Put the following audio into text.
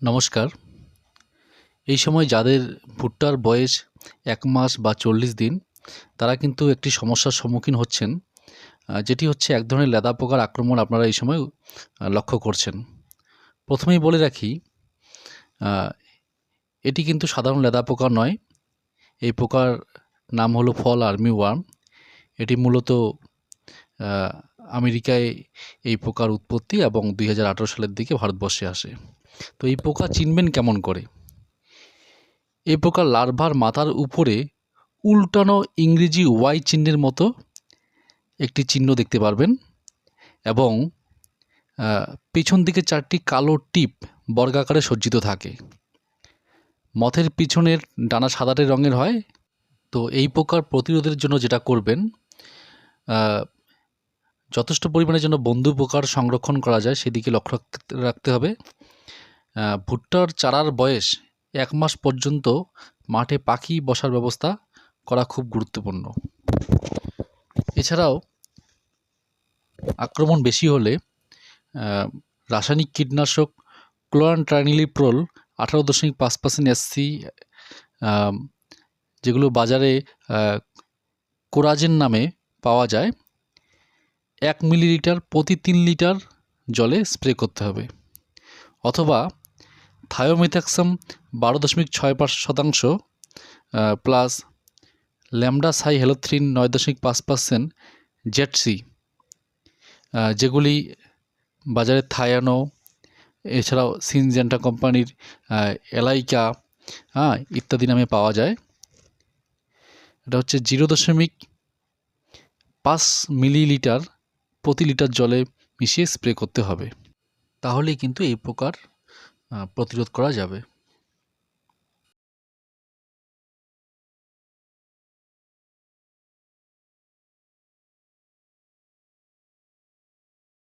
নমস্কার। এই সময় যাদের ভুট্টার বয়স ১ মাস বা ৪০ দিন তারা কিন্তু একটি সমস্যার সম্মুখীন হচ্ছেন, যেটি হচ্ছে এক ধরনের লেদা পোকার আক্রমণ আপনারা এই সময় লক্ষ্য করছেন। প্রথমেই বলে রাখি, আ এটি কিন্তু সাধারণ লেদা পোকা নয়। এই পোকার নাম হলো ফল আর্মিওয়ার্ম। এটি মূলত আ আমেরিকায় এই পোকার উৎপত্তি এবং ২০১৮ সালের দিকে ভারতবর্ষে আসে। তো এই পোকা চিনবেন কেমন করে? এই পোকার লার্ভার মাথার উপরে উল্টানো ইংরেজি ওয়াই চিহ্নের মতো একটি চিহ্ন দেখতে পারবেন এবং পেছন দিকে ৪টি কালো টিপ বর্গাকারে সজ্জিত থাকে। মথের পিছনের ডানা সাদাটে রঙের হয়। তো এই পোকার প্রতিরোধের জন্য যেটা করবেন, যথেষ্ট পরিমাণে যেন বন্ধু পোকার সংরক্ষণ করা যায় সেদিকে লক্ষ্য রাখতে হবে। ভুট্টার চারার বয়স ১ মাস পর্যন্ত মাঠে পাখি বসার ব্যবস্থা করা খুব গুরুত্বপূর্ণ। এছাড়াও আক্রমণ বেশি হলে রাসায়নিক কীটনাশক ক্লোরানট্রানিলিপ্রোল 18.5% SC, যেগুলো বাজারে কোরাজেন নামে পাওয়া যায়, ১ মিলিলিটার প্রতি ৩ লিটার জলে স্প্রে করতে হবে। অথবা থায়োমিথাক্সাম 12.6% প্লাস ল্যামডাসাইহেলোথ্রিন 9.5% জেটসি, যেগুলি বাজারে থায়ানো, এছাড়াও সিনজেন্টা কোম্পানির এলাইকা ইত্যাদি নামে পাওয়া যায়। এটা হচ্ছে 0.5 মিলিলিটার প্রতি লিটার জলে মিশিয়ে স্প্রে করতে হবে। তাহলেই কিন্তু এই পোকার প্রতিরোধ করা যাবে।